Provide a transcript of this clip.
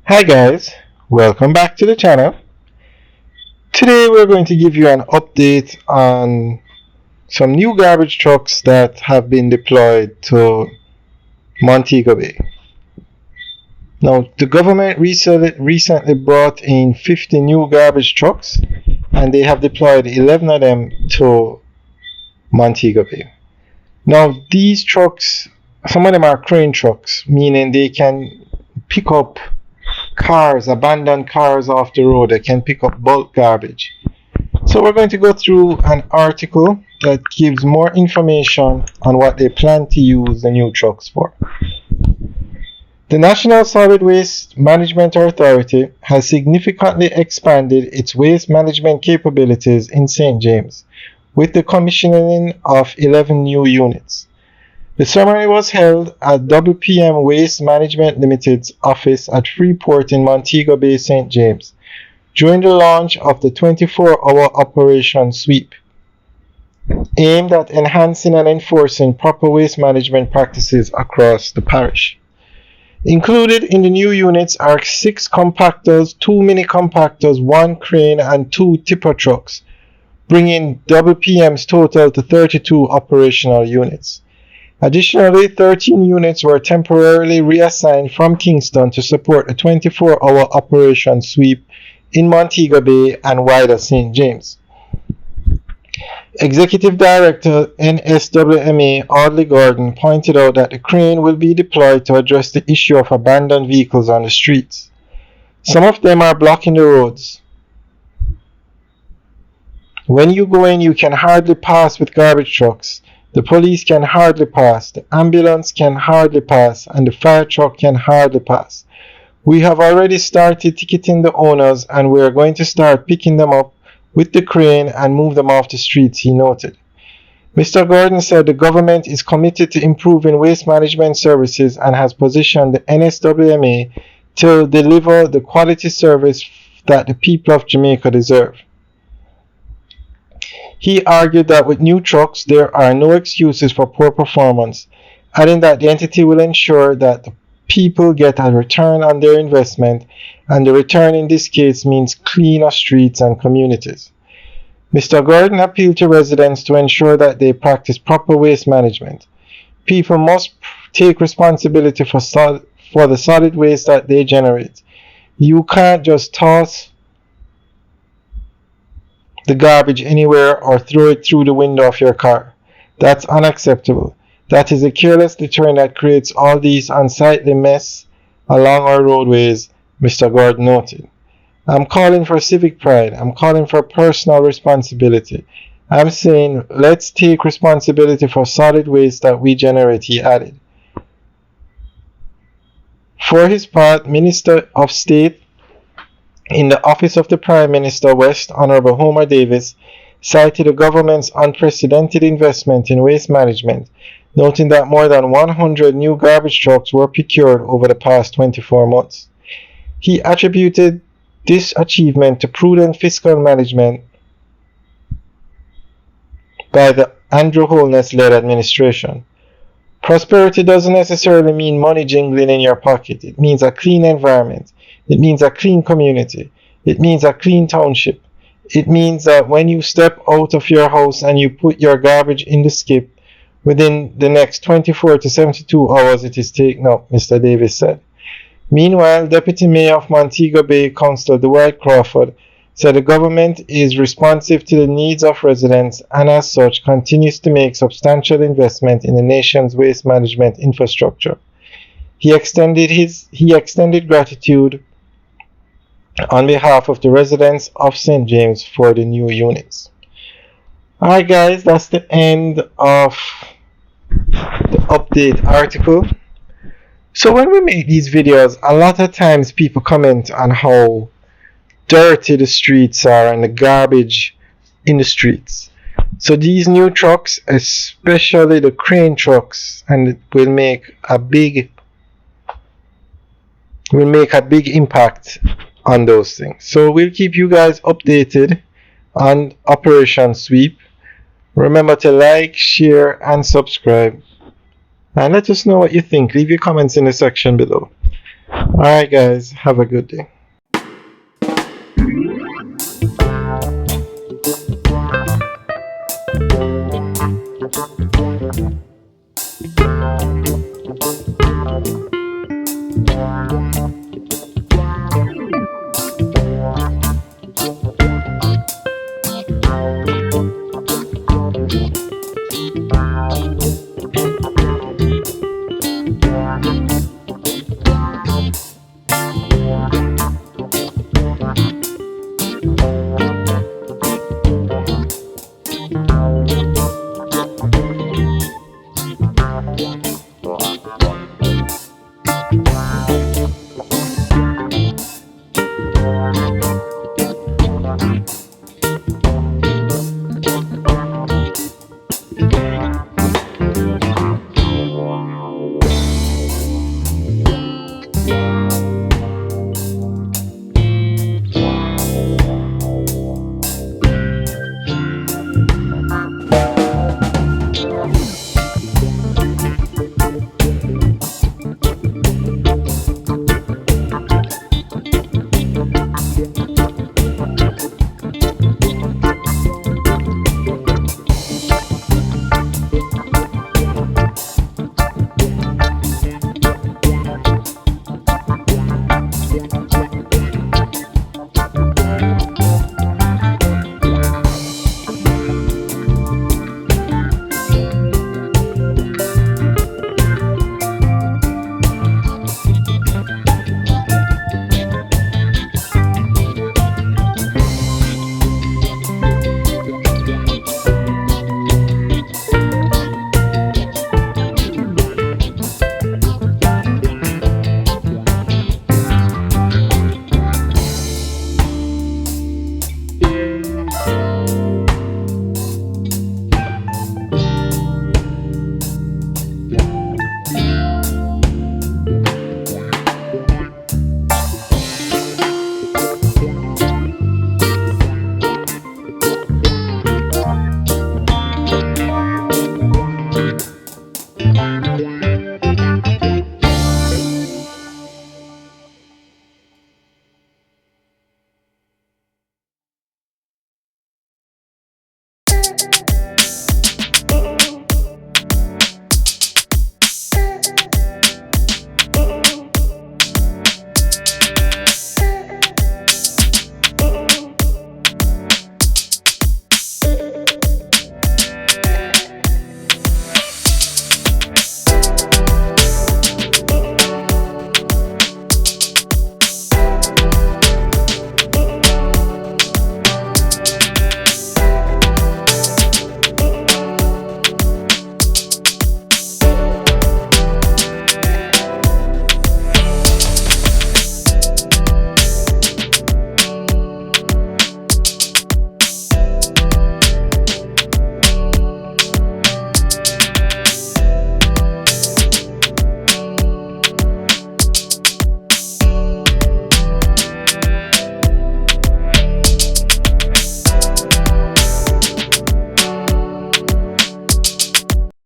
Hi guys, welcome back to the channel. Today we're going to give you an update on some new garbage trucks that have been deployed to Montego Bay. Now, the government recently brought in 50 new garbage trucks and they have deployed 11 of them to Montego Bay. Now, these trucks, some of them are crane trucks, meaning they can pick up cars, abandoned cars off the road. They can pick up bulk garbage. So we're going to go through an article that gives more information on what they plan to use the new trucks for. The National Solid Waste Management Authority has significantly expanded its waste management capabilities in St. James with the commissioning of 11 new units. The ceremony was held at WPM Waste Management Limited's office at Freeport in Montego Bay, St. James, during the launch of the 24-hour Operation Sweep, aimed at enhancing and enforcing proper waste management practices across the parish. Included in the new units are 6 compactors, 2 mini compactors, 1 crane, and 2 tipper trucks, bringing WPM's total to 32 operational units. Additionally, 13 units were temporarily reassigned from Kingston to support a 24-hour Operation Sweep in Montego Bay and wider St. James. Executive Director NSWMA Audley Gordon pointed out that the crane will be deployed to address the issue of abandoned vehicles on the streets. Some of them are blocking the roads. When you go in, you can hardly pass with garbage trucks. The police can hardly pass, the ambulance can hardly pass, and the fire truck can hardly pass. We have already started ticketing the owners and we are going to start picking them up with the crane and move them off the streets, he noted. Mr. Gordon said the government is committed to improving waste management services and has positioned the NSWMA to deliver the quality service that the people of Jamaica deserve. He argued that with new trucks, there are no excuses for poor performance, adding that the entity will ensure that the people get a return on their investment, and the return in this case means cleaner streets and communities. Mr. Gordon appealed to residents to ensure that they practice proper waste management. People must take responsibility for the solid waste that they generate. You can't just toss the garbage anywhere or throw it through the window of your car. That's unacceptable. That is a careless littering that creates all these unsightly mess along our roadways, Mr. Gordon noted. I'm calling for civic pride. I'm calling for personal responsibility. I'm saying let's take responsibility for solid waste that we generate, he added. For his part, Minister of State in the Office of the Prime Minister West, Honorable Homer Davis, cited the government's unprecedented investment in waste management, noting that more than 100 new garbage trucks were procured over the past 24 months. He attributed this achievement to prudent fiscal management by the Andrew Holness-led administration. Prosperity doesn't necessarily mean money jingling in your pocket. It means a clean environment. It means a clean community. It means a clean township. It means that when you step out of your house and you put your garbage in the skip, within the next 24 to 72 hours it is taken up, Mr. Davis said. Meanwhile, Deputy Mayor of Montego Bay, Councillor Dwight Crawford, said the government is responsive to the needs of residents and as such continues to make substantial investment in the nation's waste management infrastructure. He extended gratitude on behalf of the residents of St. James for the new units. Alright guys, that's the end of the update article. So when we make these videos, a lot of times people comment on how dirty the streets are and the garbage in the streets. So these new trucks, especially the crane trucks, and it will make a big impact on those things. So we'll keep you guys updated on Operation Sweep. Remember to like, share, and subscribe. And let us know what you think. Leave your comments in the section below. Alright, guys, have a good day.